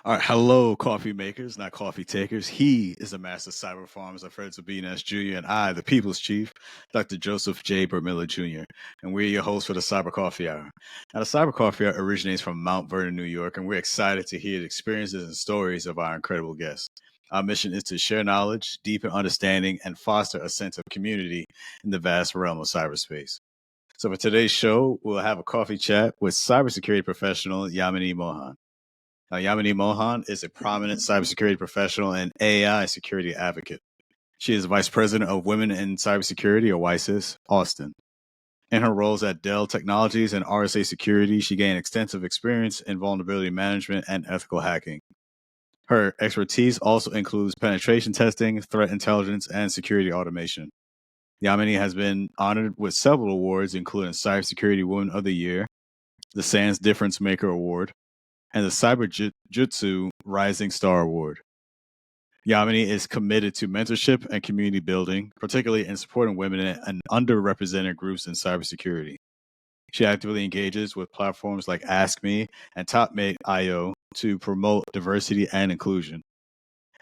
All right, hello, coffee makers, not coffee takers. He is the master of cyber farms, Alfred Sabine S. Jr., and I, the people's chief, Dr. Joseph J. Bermiller Jr., and we're your hosts for the Cyber Coffee Hour. Now, the Cyber Coffee Hour originates from Mount Vernon, New York, and we're excited to hear the experiences and stories of our incredible guests. Our mission is to share knowledge, deepen understanding, and foster a sense of community in the vast realm of cyberspace. So, for today's show, we'll have a coffee chat with cybersecurity professional Yaamini Mohan. Now, Yaamini Mohan is a prominent cybersecurity professional and AI security advocate. She is Vice President of Women in Cybersecurity, or WiCyS Austin. In her roles at Dell Technologies and RSA Security, she gained extensive experience in vulnerability management and ethical hacking. Her expertise also includes penetration testing, threat intelligence, and security automation. Yaamini has been honored with several awards, including Cybersecurity Woman of the Year, the SANS Difference Maker Award, and the Cyber Jutsu Rising Star Award. Yaamini is committed to mentorship and community building, particularly in supporting women and underrepresented groups in cybersecurity. She actively engages with platforms like Ask Me and TopMate.io to promote diversity and inclusion.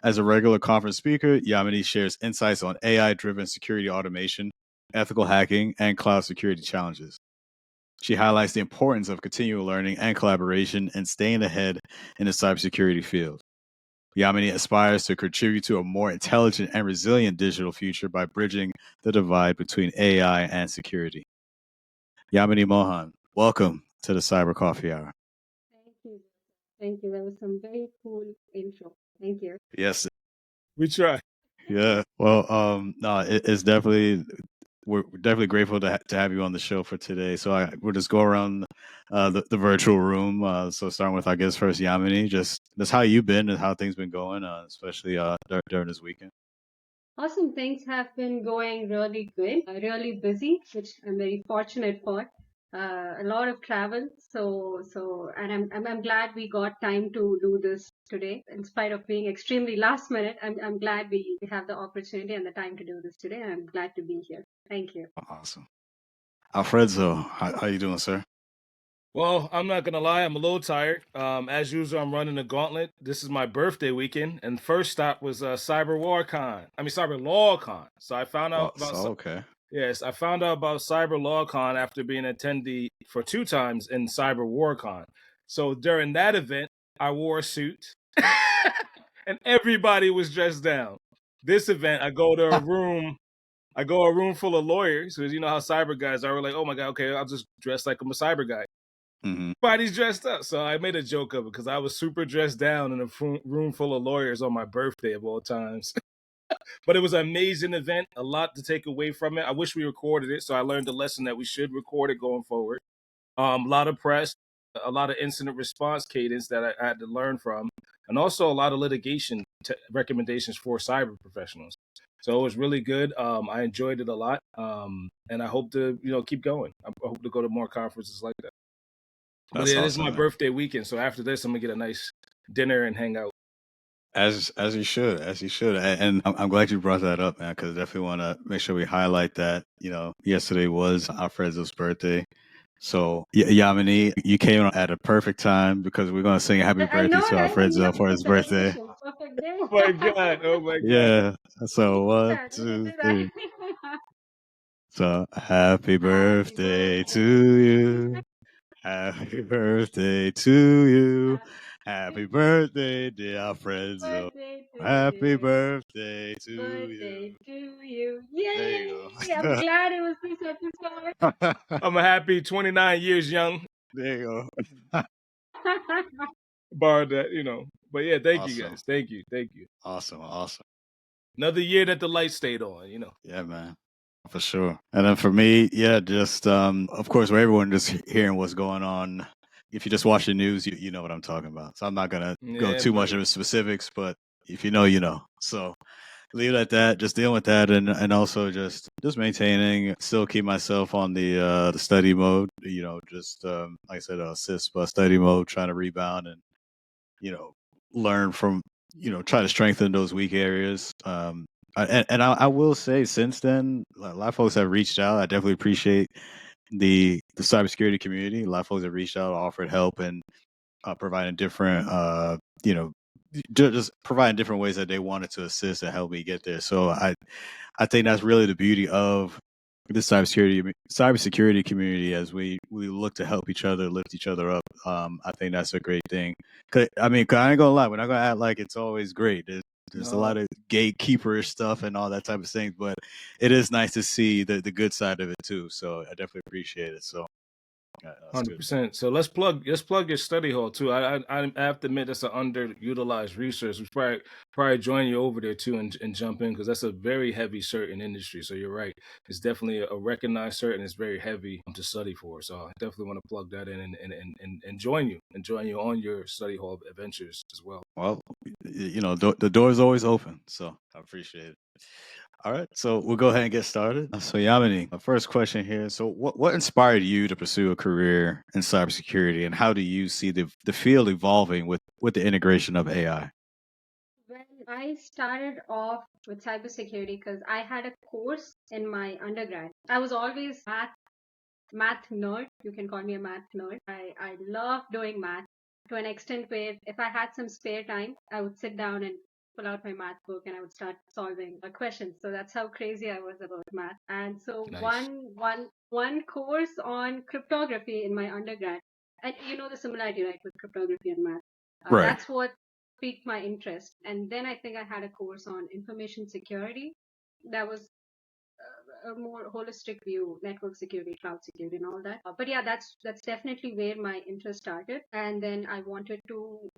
As a regular conference speaker, Yaamini shares insights on AI-driven security automation, ethical hacking, and cloud security challenges. She highlights the importance of continual learning and collaboration and staying ahead in the cybersecurity field. Yaamini aspires to contribute to a more intelligent and resilient digital future by bridging the divide between AI and security. Yaamini Mohan, welcome to the Cyber Coffee Hour. Thank you. Thank you. That was some very cool intro. Thank you. Yes. We try. Yeah. Well, no, it's definitely we're definitely grateful to have you on the show for today. So we'll just go around the virtual room. So starting with, I guess, first Yaamini, just how you been and how things been going, especially during this weekend. Awesome. Things have been going really good, really busy, which I'm very fortunate for. A lot of travel. And I'm glad we got time to do this today. In spite of being extremely last minute, I'm glad we have the opportunity and the time to do this today. And I'm glad to be here. Thank you. Awesome. Alfredo, how you doing, sir? Well, I'm not gonna lie, I'm a little tired. As usual, I'm running the gauntlet. This is my birthday weekend, and first stop was Cyber Law Con. So I found out about. Okay. Yes, I found out about Cyber Law Con after being an attendee for 2 times in Cyber War Con. So during that event, I wore a suit, and everybody was dressed down. This event, I go to a room full of lawyers, because you know how cyber guys are. We're like, oh my God, okay, I'll just dress like I'm a cyber guy. Mm-hmm. Everybody's dressed up. So I made a joke of it because I was super dressed down in a room full of lawyers on my birthday of all times. But it was an amazing event, a lot to take away from it. I wish we recorded it, so I learned the lesson that we should record it going forward. A lot of press, a lot of incident response cadence that I had to learn from, and also a lot of litigation recommendations for cyber professionals. So it was really good. I enjoyed it a lot, and I hope to keep going. I hope to go to more conferences like that. But it is my birthday weekend, so after this, I'm gonna get a nice dinner and hang out. As you should, and I'm glad you brought that up, man, because I definitely want to make sure we highlight that. Yesterday was Alfredo's birthday, so Yaamini, you came on at a perfect time because we're gonna sing "Happy Birthday" to Alfredo for his birthday. Perfect day. Oh my God! Oh my God! Yeah. So 1, 2, 3. So happy birthday to you. Happy birthday to you. Happy birthday, dear Alfredo. Happy birthday to you. Yay! There you go. I'm glad it was this episode. I'm a happy 29 years young. There you go. Borrowed that, But yeah, thank you Awesome. guys. Thank you. Awesome. Another year that the light stayed on, Yeah, man. For sure. And then for me, yeah, just of course, where everyone just hearing what's going on. If you just watch the news, you know what I'm talking about. So I'm not gonna go too much into specifics, but if you know, you know. So leave it at that. Just dealing with that, and also just maintaining. Still keep myself on the study mode. Just like I said, CISP study mode, trying to rebound and learn from try to strengthen those weak areas. I will say, since then, a lot of folks have reached out. I definitely appreciate the cybersecurity community. A lot of folks have reached out, offered help, and providing different you know, just providing different ways that they wanted to assist and help me get there. So I think that's really the beauty of the cybersecurity community as we look to help each other, lift each other up. I think that's a great thing. 'Cause I ain't gonna lie, we're not gonna act like it's always great. There's a lot of gatekeeperish stuff and all that type of thing, but it is nice to see the good side of it too. So I definitely appreciate it. So that's good. 100%. So let's plug your study hall too. I have to admit that's an underutilized resource. We probably join you over there too and jump in because that's a very heavy cert in industry. So you're right. It's definitely a recognized cert and it's very heavy to study for. So I definitely want to plug that in and join you on your study hall adventures as well. Well, the door is always open, so I appreciate it. All right, so we'll go ahead and get started. So, Yaamini, my first question here. So, what inspired you to pursue a career in cybersecurity, and how do you see the field evolving with the integration of AI? When I started off with cybersecurity, because I had a course in my undergrad, I was always math nerd. You can call me a math nerd. I love doing math to an extent where if I had some spare time, I would sit down and pull out my math book and I would start solving a question. So that's how crazy I was about math. And so Nice. one course on cryptography in my undergrad, and you know the similarity, right, with cryptography and math. Right. That's what piqued my interest. And then I think I had a course on information security that was a more holistic view, network security, cloud security, and all that. But yeah, that's definitely where my interest started. And then I wanted to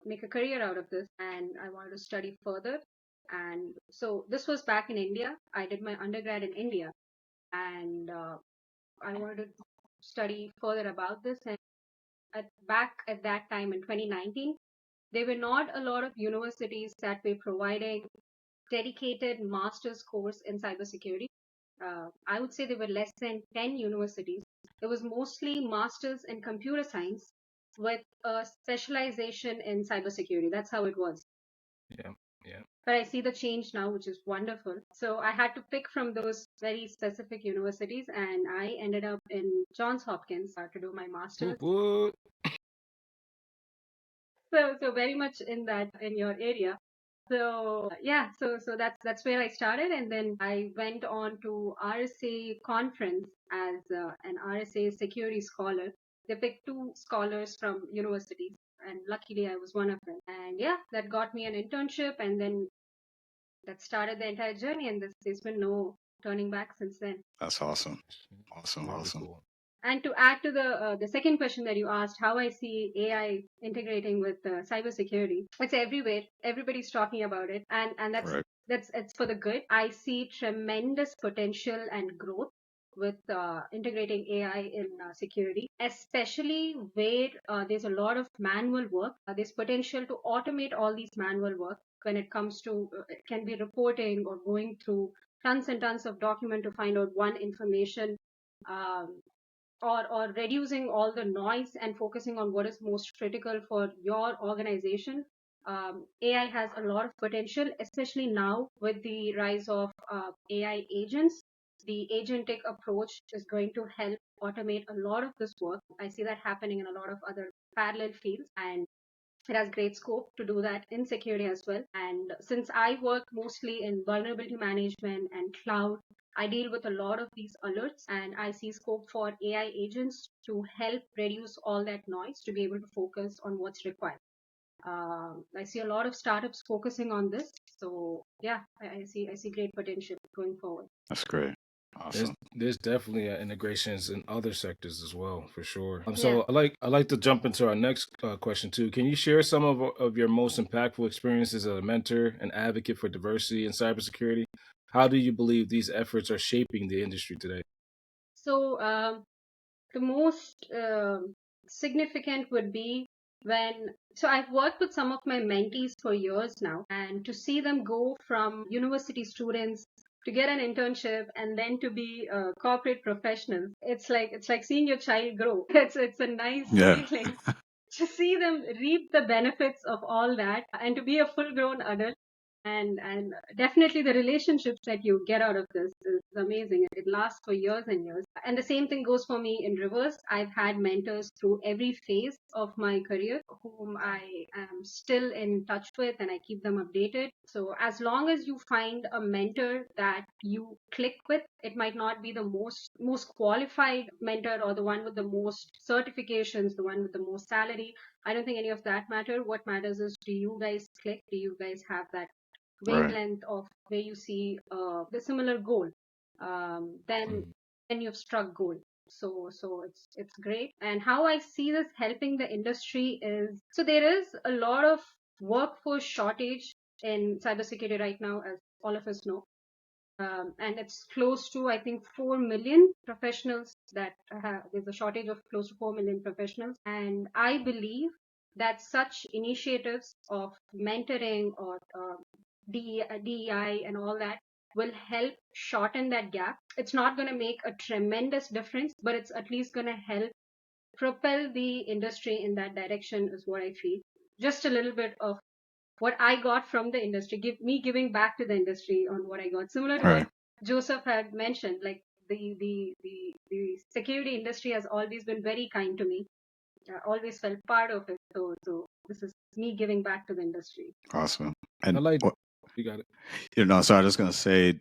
make a career out of this, and I wanted to study further. And so this was back in India. I did my undergrad in India, and I wanted to study further about this. And back at that time in 2019, there were not a lot of universities that were providing dedicated master's course in cybersecurity. I would say there were less than 10 universities. It was mostly masters in computer science with a specialization in cybersecurity. That's how it was. Yeah. Yeah. But I see the change now, which is wonderful. So I had to pick from those very specific universities, and I ended up in Johns Hopkins to do my master's. What? So very much in your area. So yeah, so that's where I started, and then I went on to RSA conference as an RSA security scholar. They picked two scholars from universities, and luckily I was one of them. And yeah, that got me an internship, and then that started the entire journey. And there's been no turning back since then. That's awesome. Awesome. Very Awesome. cool. And to add to the second question that you asked, how I see AI integrating with cybersecurity, it's everywhere. Everybody's talking about it, and that's Right. it's for the good. I see tremendous potential and growth with integrating AI in security, especially where there's a lot of manual work. There's potential to automate all these manual work when it comes to it can be reporting or going through tons and tons of document to find out one information. Um, or reducing all the noise and focusing on what is most critical for your organization. AI has a lot of potential, especially now with the rise of AI agents. The agentic approach is going to help automate a lot of this work. I see that happening in a lot of other parallel fields, and it has great scope to do that in security as well. And since I work mostly in vulnerability management and cloud, I deal with a lot of these alerts, and I see scope for AI agents to help reduce all that noise to be able to focus on what's required. I see a lot of startups focusing on this. So yeah, I see great potential going forward. That's great. Awesome. There's definitely integrations in other sectors as well, for sure. Yeah. So I like to jump into our next question too. Can you share some of your most impactful experiences as a mentor and advocate for diversity in cybersecurity? How do you believe these efforts are shaping the industry today? So the most significant would be so I've worked with some of my mentees for years now, and to see them go from university students to get an internship and then to be a corporate professionals, it's like seeing your child grow. It's a nice feeling to see them reap the benefits of all that and to be a full grown adult. And definitely the relationships that you get out of this is amazing. It lasts for years and years. And the same thing goes for me in reverse. I've had mentors through every phase of my career whom I am still in touch with, and I keep them updated. So as long as you find a mentor that you click with, it might not be the most qualified mentor or the one with the most certifications, the one with the most salary. I don't think any of that matter. What matters is, do you guys click? Do you guys have that Right. wavelength of where you see the similar goal? Then you've struck gold. So it's great. And how I see this helping the industry is, so there is a lot of workforce shortage in cybersecurity right now, as all of us know. And it's close to, I think, 4 million professionals that there's a shortage of close to 4 million professionals. And I believe that such initiatives of mentoring or DEI and all that will help shorten that gap. It's not going to make a tremendous difference, but it's at least going to help propel the industry in that direction, is what I feel. Just a little bit of what I got from the industry, giving back to the industry on what I got. Similar to Right. what Joseph had mentioned, like the security industry has always been very kind to me. I always felt part of it. So this is me giving back to the industry. Awesome. I And like you got it. so I was just gonna say,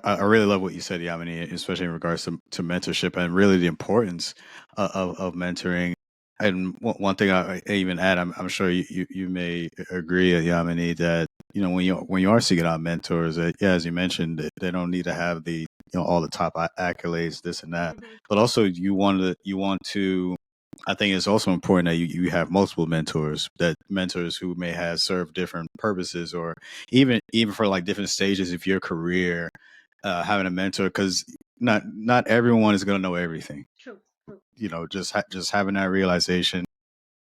I really love what you said, Yamini, especially in regards to mentorship and really the importance of mentoring. And one thing I even add, I'm sure you may agree, Yamini, that when you are seeking out mentors, yeah, as you mentioned, they don't need to have the all the top accolades, this and that, but also you want to. I think it's also important that you have multiple mentors who may have served different purposes, or even for like different stages of your career, having a mentor, because not everyone is going to know everything. True. Just having that realization.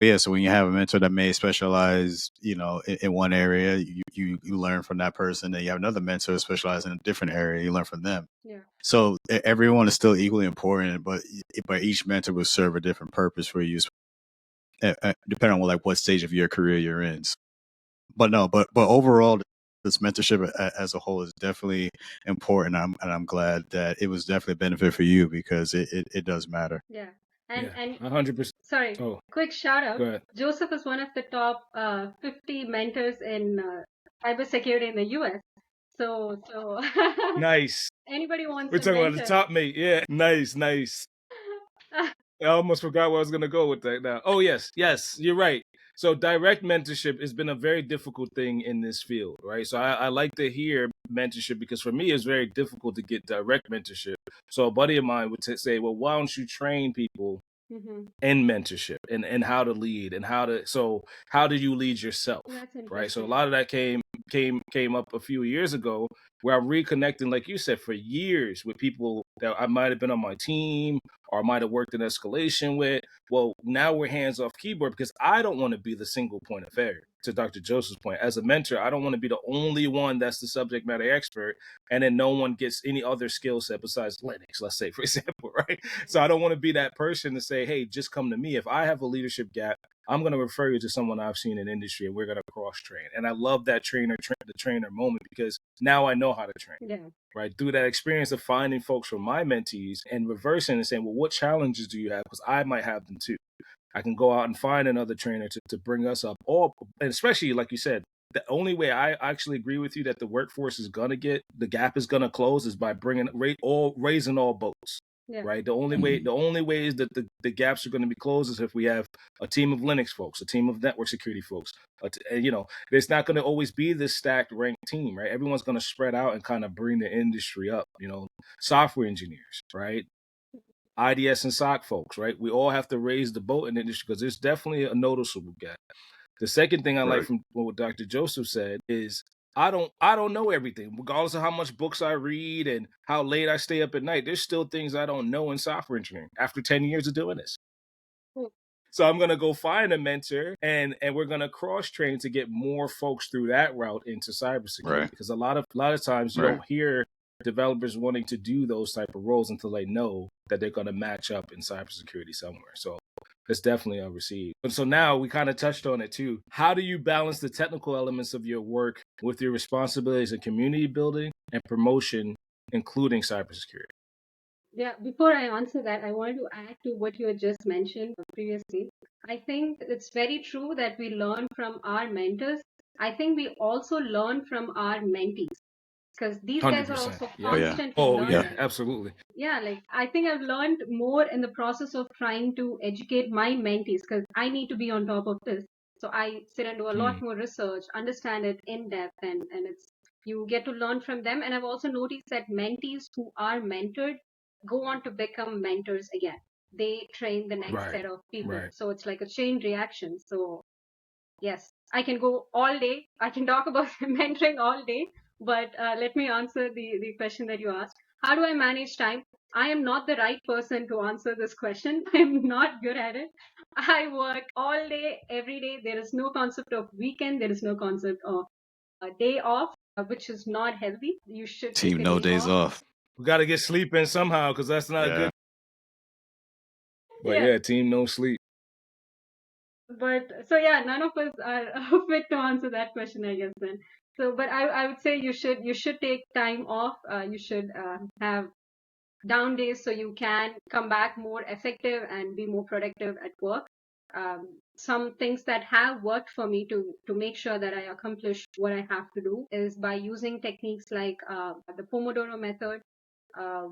But yeah, so when you have a mentor that may specialize, in one area, you learn from that person. Then you have another mentor specialized in a different area, you learn from them. Yeah. So everyone is still equally important, but each mentor will serve a different purpose for you, depending on like what stage of your career you're in. But overall, this mentorship as a whole is definitely important. I'm glad that it was definitely a benefit for you, because it does matter. Yeah. And 100%. sorry, Oh, quick shout go out. ahead. Joseph is one of the top 50 mentors in cybersecurity in the US. So Nice. anybody wants We're a talking about the mentor. top mate. Yeah. Nice. I almost forgot where I was going to go with that now. Oh, yes, you're right. So direct mentorship has been a very difficult thing in this field, right? So I like to hear mentorship, because for me, it's very difficult to get direct mentorship. So a buddy of mine would say, well, why don't you train people in mentorship and how to lead and how do you lead yourself? That's Right. So a interesting. lot of that came up a few years ago, where I'm reconnecting, like you said, for years with people that I might have been on my team or I might have worked in escalation with. Well, now we're hands off keyboard, because I don't want to be the single point of failure. To Dr. Joseph's point, as a mentor, I don't want to be the only one that's the subject matter expert, and then no one gets any other skill set besides Linux, let's say, for example, right? So I don't want to be that person to say, hey, just come to me. If I have a leadership gap, I'm going to refer you to someone I've seen in industry, and we're going to cross train. And I love that the trainer moment, because now I know how to train. Yeah. Right. Through that experience of finding folks from my mentees and reversing and saying, well, what challenges do you have? Because I might have them too. I can go out and find another trainer to bring us up. And especially, like you said, the only way I actually agree with you that the workforce is going to the gap is going to close is by raising all boats. Yeah. Right. The only way is that the gaps are going to be closed is if we have a team of Linux folks, a team of network security folks. It's not going to always be this stacked ranked team, right? Everyone's going to spread out and kind of bring the industry up. Software engineers, right? IDS and SOC folks, right? We all have to raise the boat in the industry, because there's definitely a noticeable gap. The second thing I like from what Dr. Joseph said is I don't know everything, regardless of how much books I read and how late I stay up at night. There's still things I don't know in software engineering after 10 years of doing this. So I'm going to go find a mentor, and we're going to cross train to get more folks through that route into cybersecurity. Right. Because a lot of times you don't hear developers wanting to do those type of roles until they know that they're going to match up in cybersecurity somewhere. So it's definitely a received. And so now we kind of touched on it too. How do you balance the technical elements of your work with your responsibilities in community building and promotion, including cybersecurity? Yeah, before I answer that, I wanted to add to what you had just mentioned previously. I think it's very true that we learn from our mentors. I think we also learn from our mentees because these guys are 100%. also Yeah. Oh yeah. constantly Oh, learning. yeah, absolutely. Yeah, like I think I've learned more in the process of trying to educate my mentees because I need to be on top of this. So I sit and do a lot more research, understand it in depth, and it's you get to learn from them. And I've also noticed that mentees who are mentored go on to become mentors again. They train the next set of people. Right. So it's like a chain reaction. So yes, I can go all day. I can talk about mentoring all day, but let me answer the question that you asked. How do I manage time? I am not the right person to answer this question. I'm not good at it. I work all day, every day. There is no concept of weekend. There is no concept of a day off, which is not healthy. You should take Team a no day days off. We got to get sleep in somehow because that's not Yeah. good. But Yeah. yeah, team no sleep. But so yeah, none of us are fit to answer that question, I guess then. So, but I would say you should take time off. You should have down days so you can come back more effective and be more productive at work. Some things that have worked for me to make sure that I accomplish what I have to do is by using techniques like the Pomodoro method,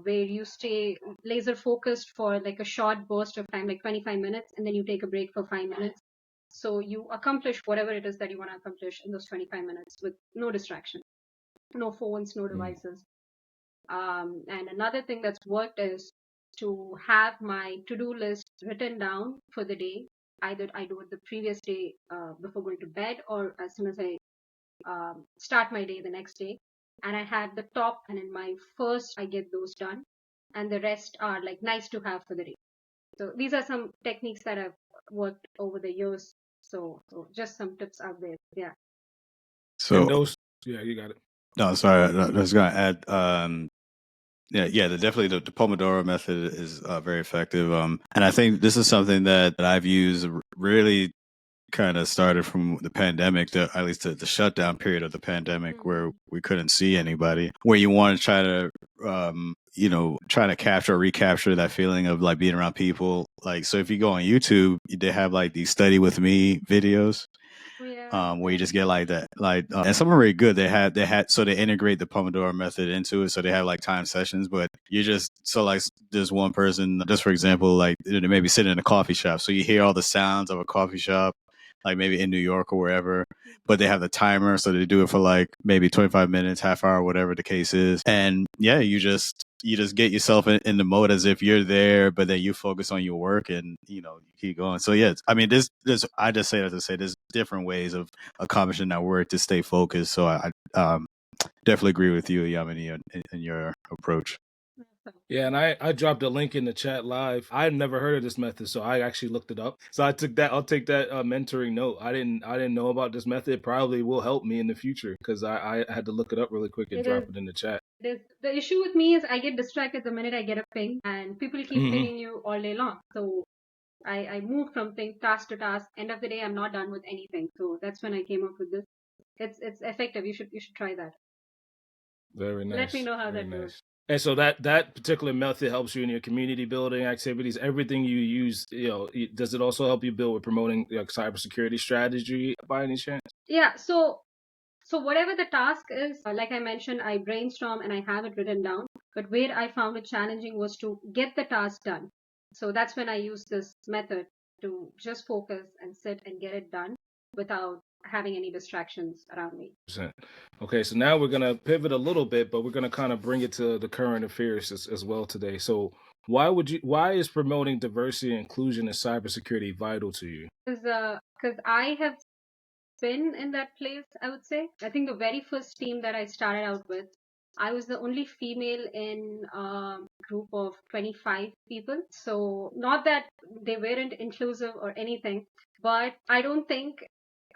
where you stay laser focused for like a short burst of time, like 25 minutes, and then you take a break for 5 minutes. So you accomplish whatever it is that you want to accomplish in those 25 minutes with no distraction, no phones, no devices. And another thing that's worked is to have my to-do list written down for the day. Either I do it the previous day before going to bed, or as soon as I start my day the next day. And I have the top, and in my first, I get those done, and the rest are like nice to have for the day. So these are some techniques that I've worked over the years. So just some tips out there. Yeah. So And those, yeah, you got it. no, sorry, I was going to add. Definitely the Pomodoro method is very effective. And I think this is something that I've used really kind of started from the pandemic, at least the shutdown period of the pandemic, where we couldn't see anybody, where you want to try to try to capture or recapture that feeling of like being around people. Like, so if you go on YouTube, they have like these study with me videos. Where you just get like that, and some are really good. So they integrate the Pomodoro method into it. So they have like time sessions, but you just, so like there's one person, just for example, like they maybe sitting in a coffee shop. So you hear all the sounds of a coffee shop, like maybe in New York or wherever, but they have the timer. So they do it for like maybe 25 minutes, half hour, whatever the case is. And yeah, you just get yourself in the mode as if you're there, but then you focus on your work and, you keep going. So yeah, I mean, I just say that to say there's different ways of accomplishing that work to stay focused. So I definitely agree with you, Yaamini, in your approach. Yeah, and I dropped a link in the chat live. I had never heard of this method, so I actually looked it up. So I'll take that mentoring note. I didn't know about this method. It probably will help me in the future because I had to look it up really quick and drop it in the chat. The issue with me is I get distracted the minute I get a ping, and people keep pinging you all day long. So I move from task to task. End of the day, I'm not done with anything. So that's when I came up with this. It's effective. You should try that. Very nice. Let me know how that goes. And so that particular method helps you in your community building activities. Everything you use, does it also help you build with promoting like cybersecurity strategy by any chance? Yeah. So whatever the task is, like I mentioned, I brainstorm and I have it written down. But where I found it challenging was to get the task done. So that's when I use this method to just focus and sit and get it done without having any distractions around me. Okay, so now we're going to pivot a little bit, but we're going to kind of bring it to the current affairs as well today. So why is promoting diversity and inclusion in cybersecurity vital to you? Because I have been in that place, I would say. I think the very first team that I started out with, I was the only female in a group of 25 people. So not that they weren't inclusive or anything, but I don't think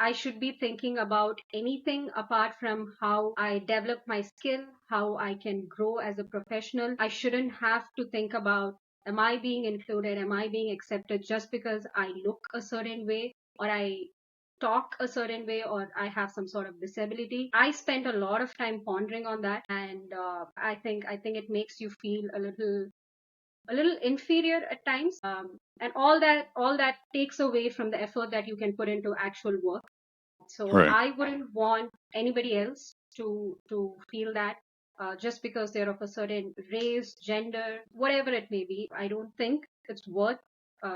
I should be thinking about anything apart from how I develop my skill, how I can grow as a professional. I shouldn't have to think about, am I being included? Am I being accepted just because I look a certain way or I talk a certain way or I have some sort of disability? I spent a lot of time pondering on that, and I think it makes you feel a little inferior at times, and all that takes away from the effort that you can put into actual work. So Right. I wouldn't want anybody else to feel that just because they're of a certain race, gender, whatever it may be. I don't think it's worth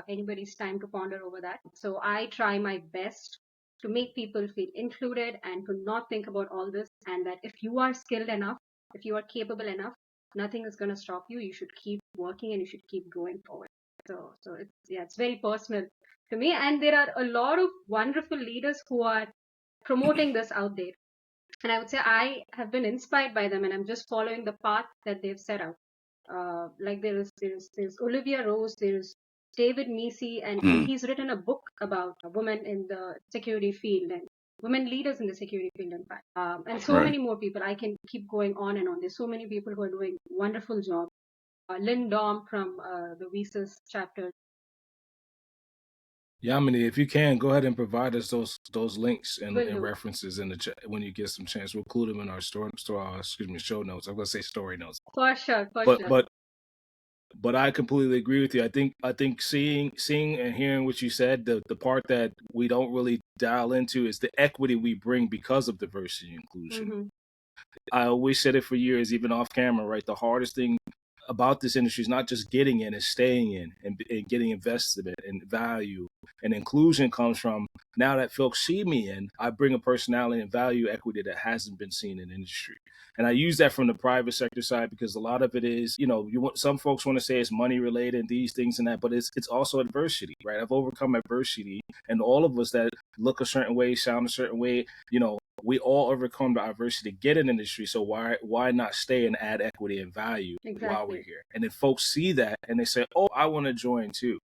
anybody's time to ponder over that. So I try my best to make people feel included and to not think about all this, and that if you are skilled enough, if you are capable enough, nothing is going to stop you. You should keep working and you should keep going forward. So it's very personal to me, and there are a lot of wonderful leaders who are promoting this out there. And I would say I have been inspired by them, and I'm just following the path that they've set out. Like there's Olivia Rose, there's David Meese, and Mm. he's written a book about women in the security field and women leaders in the security field, in fact. And so Right. many more people. I can keep going on and on. There's so many people who are doing wonderful job. Lynn Dom from the WiCyS chapter. Yamini, if you can, go ahead and provide us those links and Will do. references in the chat when you get some chance. We'll include them in our show notes. I'm gonna say story notes. For sure, for But sure. but I completely agree with you. I think seeing and hearing what you said, the part that we don't really dial into is the equity we bring because of diversity and inclusion. Mm-hmm. I always said it for years, even off camera, right? The hardest thing about this industry is not just getting in, it's staying in and getting invested in, and value. And inclusion comes from, now that folks see me in, I bring a personality and value equity that hasn't been seen in the industry. And I use that from the private sector side because a lot of it is, some folks want to say it's money related, these things and that, but it's also adversity, right? I've overcome adversity, and all of us that look a certain way, sound a certain way, we all overcome the adversity to get in the industry. So why not stay and add equity and value while we're here? And then folks see that and they say, oh, I want to join too.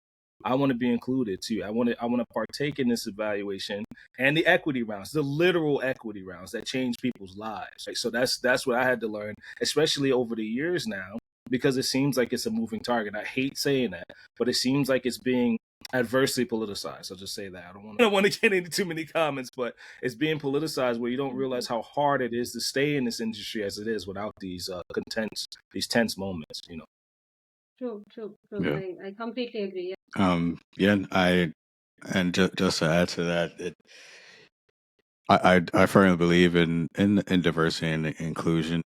I want to be included too. I want to partake in this evaluation and the equity rounds, the literal equity rounds that change people's lives. Right? So that's what I had to learn, especially over the years now, because it seems like it's a moving target. I hate saying that, but it seems like it's being adversely politicized. I'll just say that. I don't want to get into too many comments, but it's being politicized where you don't realize how hard it is to stay in this industry as it is without these tense moments. True. Yeah. I completely agree. Just to add to that, I firmly believe in diversity and inclusion.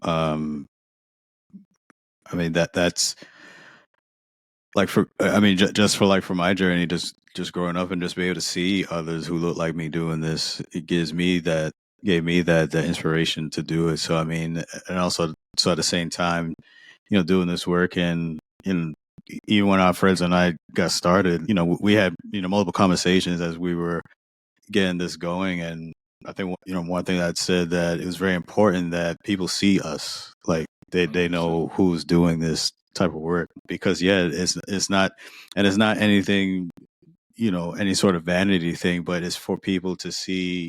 I mean that's like just for my journey, just growing up and just be able to see others who look like me doing this, it gave me that inspiration to do it. So I mean, and also so at the same time, doing this work and even when our friends and I got started, we had multiple conversations as we were getting this going, and I think one thing that said that it was very important that people see us, like they know who's doing this type of work, because it's not anything, any sort of vanity thing, but it's for people to see,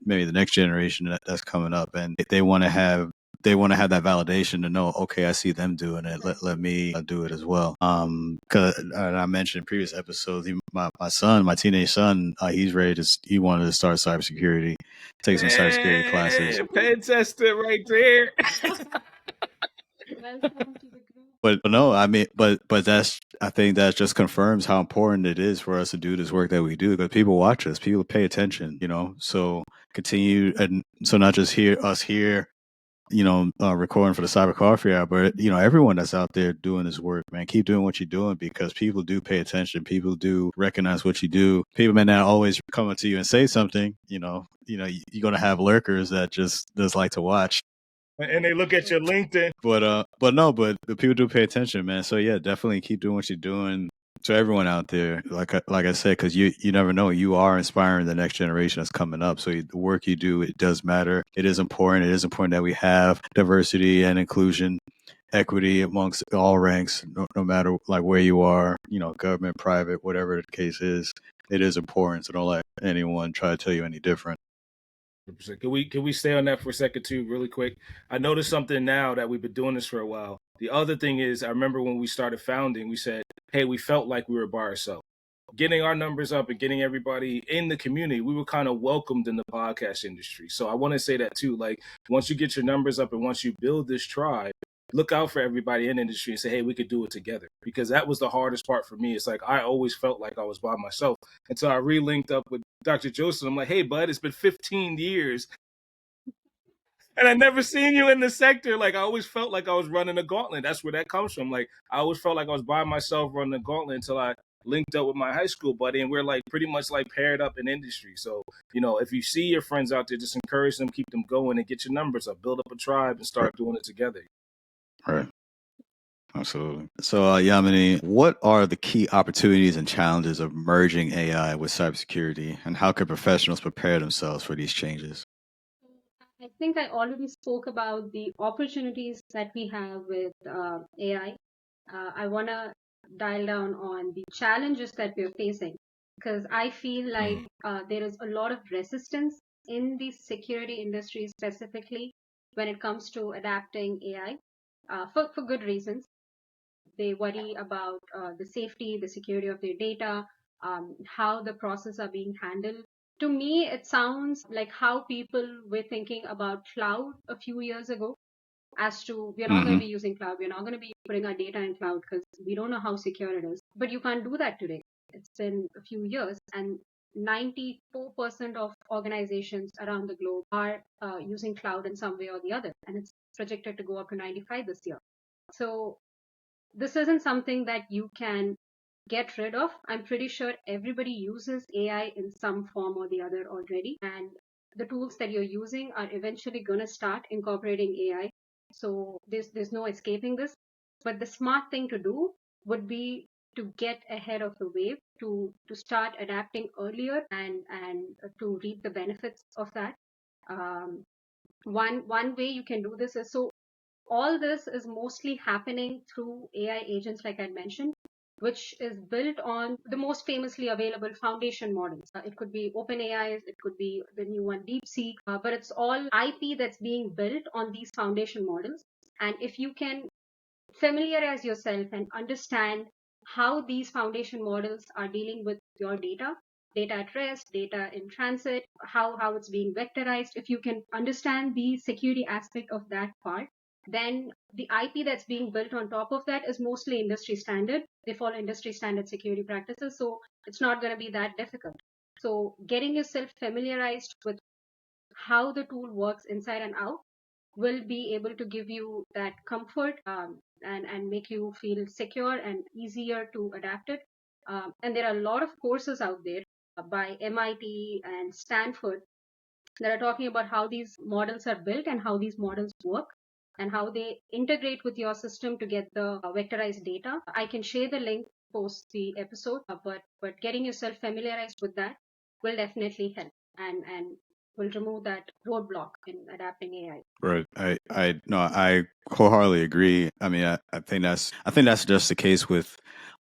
maybe the next generation that's coming up, and they want to have that validation to know, okay, I see them doing it. Let me do it as well. Because I mentioned in previous episodes, my teenage son, he wanted to start cybersecurity, take some cybersecurity classes. Pen tester right there. Welcome to the group. But no, I mean, but I think that just confirms how important it is for us to do this work that we do, because people watch us, people pay attention, so continue. And so not just us here, recording for the Cyber Coffee Hour, but everyone that's out there doing this work, man, keep doing what you're doing, because people do pay attention. People do recognize what you do. People may not always come up to you and say something. You're going to have lurkers that just like to watch. And they look at your LinkedIn. But people do pay attention, man. So yeah, definitely keep doing what you're doing. To everyone out there, like I said, because you never know, you are inspiring the next generation that's coming up. So the work you do, it does matter. It is important. It is important that we have diversity and inclusion equity amongst all ranks, no matter like where you are, government, private, whatever the case is. It is important, so don't let anyone try to tell you any different. 100%. Can we stay on that for a second too, really quick? I noticed something now that we've been doing this for a while. The other thing is, I remember when we started founding, we said, "Hey, we felt like we were by ourselves." Getting our numbers up and getting everybody in the community, we were kind of welcomed in the podcast industry. So I want to say that too. Like, once you get your numbers up and once you build this tribe, look out for everybody in the industry and say, hey, we could do it together. Because that was the hardest part for me. It's like I always felt like I was by myself until I re-linked up with Dr. Joseph. I'm like, hey, bud, it's been 15 years and I never seen you in the sector. Like, I always felt like I was running a gauntlet. That's where that comes from. Like, I always felt like I was by myself running a gauntlet until I linked up with my high school buddy, and we're like pretty much like paired up in industry. So, if you see your friends out there, just encourage them, keep them going, and get your numbers up, build up a tribe, and start doing it together. Right. Absolutely. So, Yaamini, what are the key opportunities and challenges of merging AI with cybersecurity, and how can professionals prepare themselves for these changes? I think I already spoke about the opportunities that we have with AI. I want to dial down on the challenges that we're facing because I feel like there is a lot of resistance in the security industry specifically when it comes to adapting AI for good reasons. They worry about the safety, the security of their data, how the process are being handled. To me, it sounds like how people were thinking about cloud a few years ago as to we're not going to be using cloud. We're not going to be putting our data in cloud because we don't know how secure it is. But you can't do that today. It's been a few years and 94% of organizations around the globe are using cloud in some way or the other. And it's projected to go up to 95 this year. So this isn't something that you can get rid of. I'm pretty sure everybody uses AI in some form or the other already. And the tools that you're using are eventually going to start incorporating AI. So there's no escaping this. But the smart thing to do would be to get ahead of the wave, to start adapting earlier and to reap the benefits of that. One way you can do this is so all this is mostly happening through AI agents, like I mentioned, which is built on the most famously available foundation models. It could be OpenAI, it could be the new one, DeepSeek, but it's all IP that's being built on these foundation models. And if you can familiarize yourself and understand how these foundation models are dealing with your data at rest, data in transit, how it's being vectorized, if you can understand the security aspect of that part, then the IP that's being built on top of that is mostly industry standard. They follow industry standard security practices, so it's not going to be that difficult. So getting yourself familiarized with how the tool works inside and out will be able to give you that comfort and make you feel secure and easier to adapt it. And there are a lot of courses out there by MIT and Stanford that are talking about how these models are built and how these models work and how they integrate with your system to get the vectorized data. I can share the link post the episode, but getting yourself familiarized with that will definitely help and will remove that roadblock in adapting AI. Right. I wholeheartedly agree. I mean, I think that's just the case with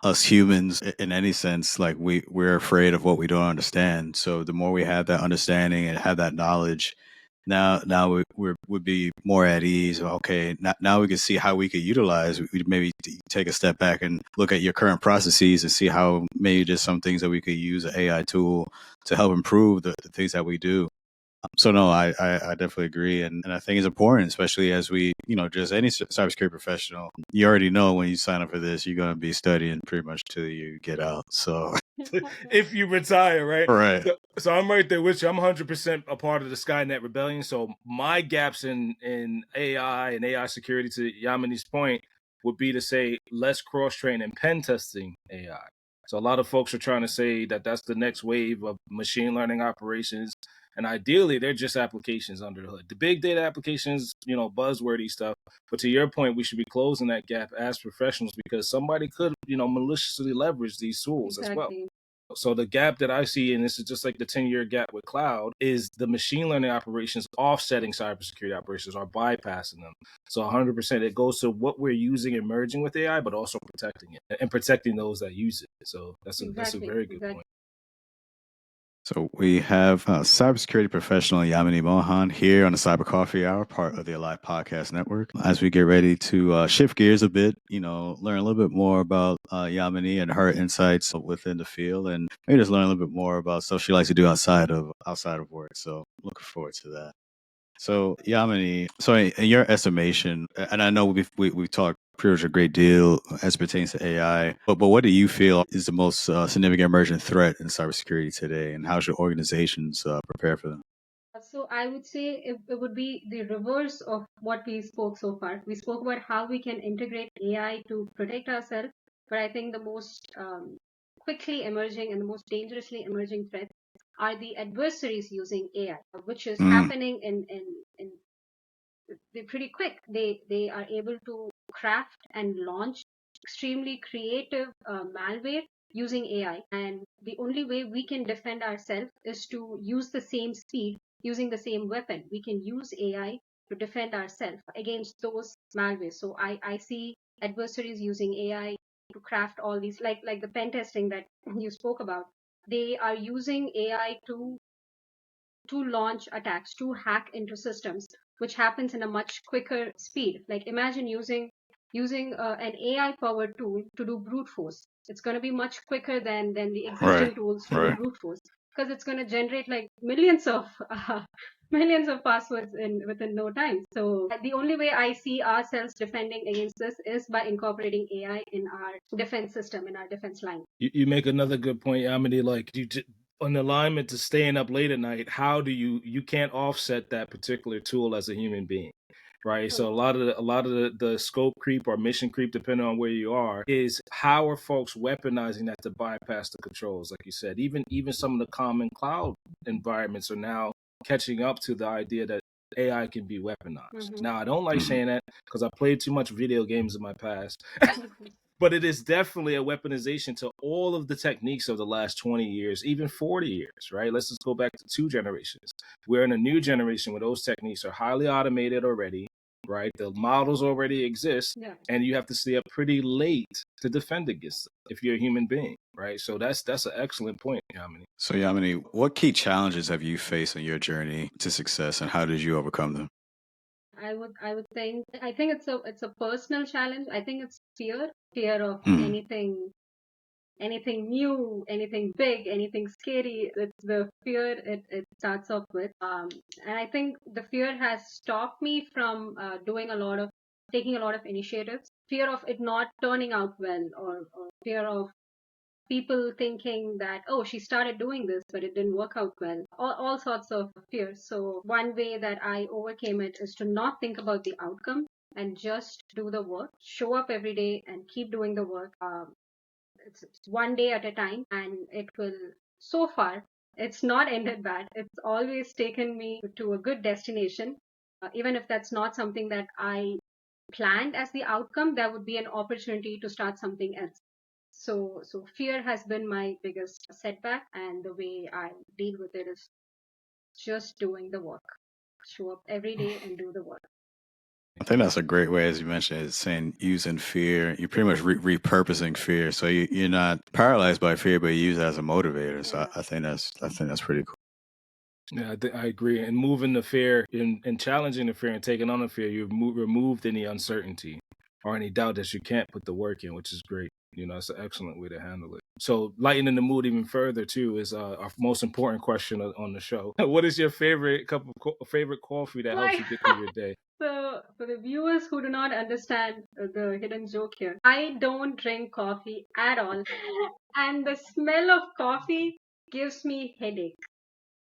us humans in any sense. Like we're afraid of what we don't understand. So the more we have that understanding and have that knowledge, now we would be more at ease. Okay, now we can see how we could utilize. We maybe take a step back and look at your current processes and see how maybe there's some things that we could use an AI tool to help improve the things that we do. So no, I definitely agree, and I think it's important, especially as we, just any cybersecurity professional. You already know when you sign up for this, you're going to be studying pretty much till you get out. So if you retire, right? right, So I'm right there with you. I'm 100% a part of the Skynet rebellion. So my gaps in AI and AI security, to Yaamini's point, would be to say less cross-train and pen testing AI. So a lot of folks are trying to say that that's the next wave of machine learning operations. And ideally, they're just applications under the hood. The big data applications, buzzwordy stuff. But to your point, we should be closing that gap as professionals because somebody could, maliciously leverage these tools as well. So the gap that I see, and this is just like the 10-year gap with cloud, is the machine learning operations offsetting cybersecurity operations or bypassing them. So 100% it goes to what we're using and merging with AI, but also protecting it and protecting those that use it. So that's a very good point. So we have cybersecurity professional Yaamini Mohan here on the Cyber Coffee Hour, part of the Alive Podcast Network. As we get ready to shift gears a bit, learn a little bit more about Yaamini and her insights within the field, and maybe just learn a little bit more about stuff she likes to do outside of work. So looking forward to that. So Yaamini, so in your estimation, and I know we've talked pretty much a great deal as pertains to AI, but what do you feel is the most significant emergent threat in cybersecurity today, and how should organizations prepare for them? So I would say it would be the reverse of what we spoke so far. We spoke about how we can integrate AI to protect ourselves, but I think the most quickly emerging and the most dangerously emerging threats are the adversaries using AI, which is happening in they're pretty quick. They are able to craft and launch extremely creative malware using AI, and the only way we can defend ourselves is to use the same speed using the same weapon. We can use AI to defend ourselves against those malware. So I see adversaries using AI to craft all these, like the pen testing that you spoke about. They are using AI to launch attacks, to hack into systems, which happens in a much quicker speed. Like imagine using an AI powered tool to do brute force. It's going to be much quicker than the existing tools to do brute force, because it's going to generate like millions of passwords within no time. So the only way I see ourselves defending against this is by incorporating AI in our defense system, in our defense line. You make another good point, Yaamini. Like on alignment to staying up late at night, how do you can't offset that particular tool as a human being, right? So a lot of the scope creep or mission creep, depending on where you are, is how are folks weaponizing that to bypass the controls? Like you said, even some of the common cloud environments are now catching up to the idea that AI can be weaponized. Now, I don't like saying that because I played too much video games in my past. But it is definitely a weaponization to all of the techniques of the last 20 years, even 40 years, right? Let's just go back to 2 generations. We're in a new generation where those techniques are highly automated already, right? The models already exist, and you have to stay up pretty late to defend against them if you're a human being, right? So that's an excellent point, Yaamini. So Yaamini, what key challenges have you faced on your journey to success, and how did you overcome them? I would think it's a personal challenge. I think it's fear of anything new, anything big, anything scary. It's the fear it starts off with. And I think the fear has stopped me from taking a lot of initiatives. Fear of it not turning out well, or fear of people thinking that, oh, she started doing this, but it didn't work out well. All sorts of fears. So one way that I overcame it is to not think about the outcome and just do the work, show up every day and keep doing the work. It's one day at a time, and it will, so far, it's not ended bad. It's always taken me to a good destination. Even if that's not something that I planned as the outcome, there would be an opportunity to start something else. So fear has been my biggest setback, and the way I deal with it is just doing the work. Show up every day and do the work. I think that's a great way, as you mentioned, is saying using fear. You're pretty much repurposing fear, so you're not paralyzed by fear, but you use it as a motivator. So I think that's pretty cool. Yeah, I agree. And moving the fear and challenging the fear and taking on the fear, you've removed any uncertainty or any doubt that you can't put the work in, which is great. It's an excellent way to handle it. So lightening the mood even further too is our most important question on the show. What is your favorite favorite coffee that helps you get through your day? So for the viewers who do not understand the hidden joke here, I don't drink coffee at all, and the smell of coffee gives me headache.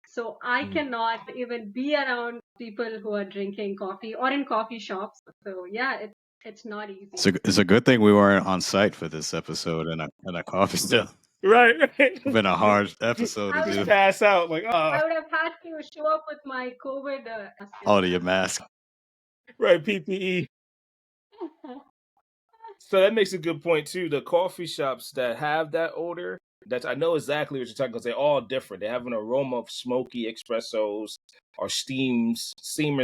So I cannot even be around people who are drinking coffee or in coffee shops. So yeah, it's not easy. It's a good thing we weren't on site for this episode in a coffee still. Right. It's been a hard episode to do. Pass out like, I would have had to show up with my COVID mask. Oh, your mask. Right, PPE. So that makes a good point too. The coffee shops that have that odor, That's I know exactly what you're talking about. They're all different. They have an aroma of smoky espressos or steamers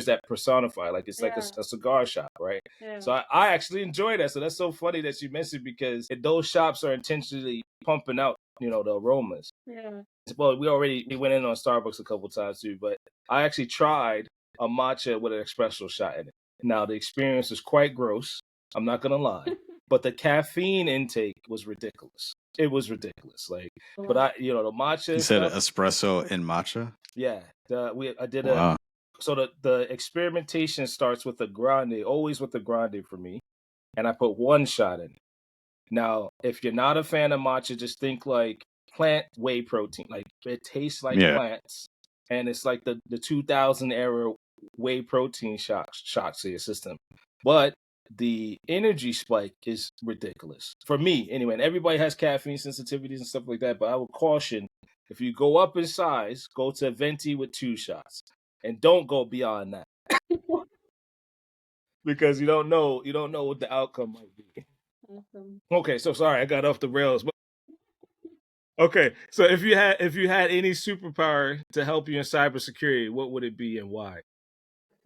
that personify. Like it's like Yeah, a cigar shop, right? yeah, So I actually enjoy that. So that's so funny that you mentioned because those shops are intentionally pumping out, the aromas. yeah. Well, we went in on Starbucks a couple times too, but I actually tried a matcha with an espresso shot in it. Now the experience was quite gross. I'm not gonna lie, but the caffeine intake was ridiculous. It was ridiculous. Like, but Wow. the matcha You said stuff, espresso in matcha? yeah. I did Wow. so the experimentation starts with a grande, always with the grande for me, and I put one shot in it. Now, if you're not a fan of matcha, just think like plant whey protein. Like it tastes like Yeah. plants, and it's like the 2000 era whey protein shots to your system. But the energy spike is ridiculous for me anyway. And everybody has caffeine sensitivities and stuff like that. But I would caution if you go up in size, go to venti with 2 shots, and don't go beyond that because you don't know what the outcome might be. Awesome. Okay, so sorry I got off the rails, but okay. So if you had any superpower to help you in cybersecurity, what would it be and why?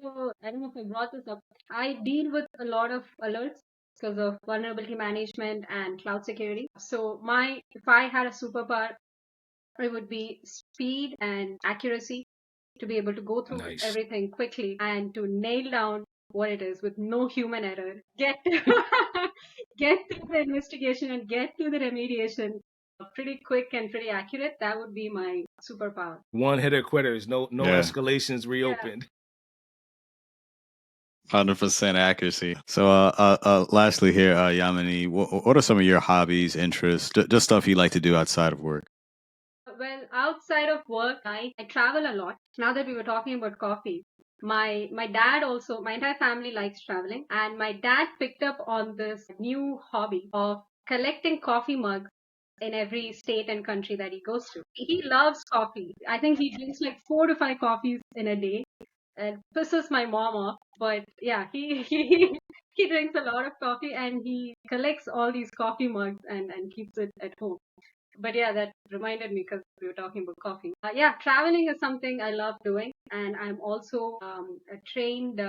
So I don't know if I brought this up. I deal with a lot of alerts because of vulnerability management and cloud security. So if I had a superpower, it would be speed and accuracy to be able to go through Nice. everything quickly and to nail down what it is with no human error. Get get to the investigation and get to the remediation pretty quick and pretty accurate. That would be my superpower. One hitter quitters, no Yeah. escalations Yeah. reopened. 100% accuracy. So, lastly here, Yamini, what are some of your hobbies, interests, just stuff you like to do outside of work? Well, outside of work, I travel a lot. Now that we were talking about coffee, my dad also, my entire family likes traveling, and my dad picked up on this new hobby of collecting coffee mugs in every state and country that he goes to. He loves coffee. I think he drinks like 4 to 5 coffees in a day, and pisses my mom off. But yeah, he drinks a lot of coffee and he collects all these coffee mugs and keeps it at home. But yeah, that reminded me because we were talking about coffee. Yeah, traveling is something I love doing, and I'm also a trained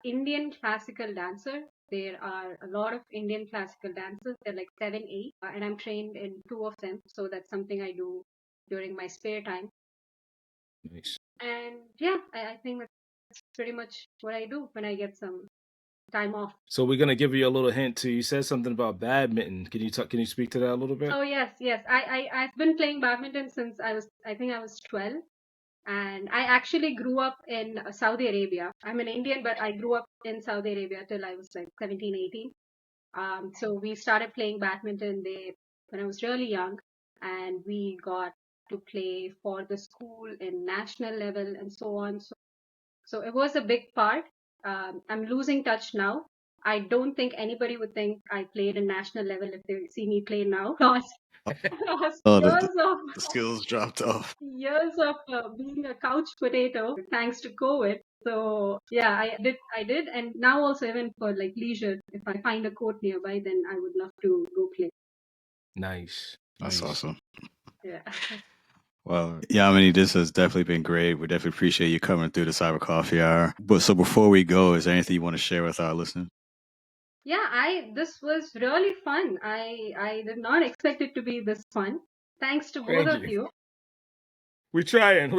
Indian classical dancer. There are a lot of Indian classical dancers. They're like 7, 8, and I'm trained in 2 of them. So that's something I do during my spare time. Nice. And yeah, I think that's pretty much what I do when I get some time off. So we're gonna give you a little hint too. You said something about badminton. Can you speak to that a little bit? Oh yes. I've been playing badminton since I think I was 12. And I actually grew up in Saudi Arabia. I'm an Indian, but I grew up in Saudi Arabia till I was like 17, 18. So we started playing badminton there when I was really young, and we got to play for the school in national level and so on. So it was a big part. I'm losing touch now. I don't think anybody would think I played in national level if they see me play now. Lost Oh, years the skills dropped off. of being a couch potato thanks to COVID. So yeah, I did, and now also even for like leisure, if I find a court nearby, then I would love to go play. Nice. That's Nice. awesome. Yeah. Well, Yamini, this has definitely been great. We definitely appreciate you coming through the Cyber Coffee Hour. But so before we go, is there anything you want to share with our listeners? Yeah, this was really fun. I did not expect it to be this fun. Thanks to both Thank of you. you. We're trying.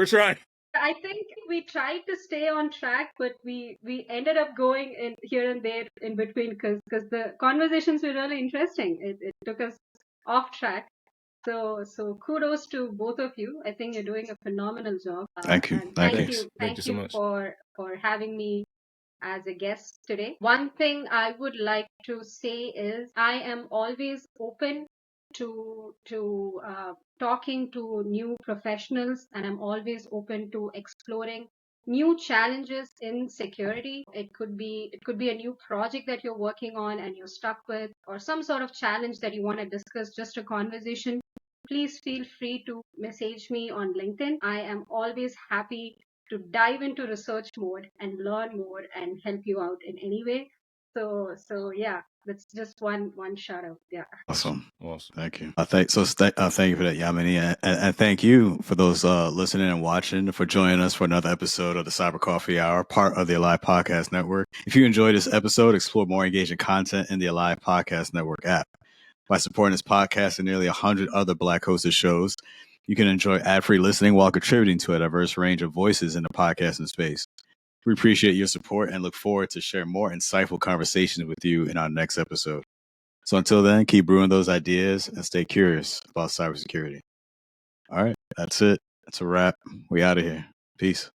I think we tried to stay on track, but we ended up going in here and there in between because the conversations were really interesting. It took us off track. So kudos to both of you. I think you're doing a phenomenal job. Thank you. And Thank you. Thanks. Thank thank you so you much. for having me as a guest today. One thing I would like to say is I am always open to talking to new professionals, and I'm always open to exploring new challenges in security. It could be a new project that you're working on and you're stuck with, or some sort of challenge that you want to discuss, just a conversation. Please feel free to message me on LinkedIn. I am always happy to dive into research mode and learn more and help you out in any way. So yeah, that's just one shout out. Yeah. Awesome. Awesome. Thank you. Thank you for that, Yaamini, and thank you for those listening and watching for joining us for another episode of the Cyber Coffee Hour, part of the Alive Podcast Network. If you enjoyed this episode, explore more engaging content in the Alive Podcast Network app. By supporting this podcast and nearly 100 other Black hosted shows, you can enjoy ad-free listening while contributing to a diverse range of voices in the podcasting space. We appreciate your support and look forward to share more insightful conversations with you in our next episode. So until then, keep brewing those ideas and stay curious about cybersecurity. All right, that's it. That's a wrap. We out of here. Peace.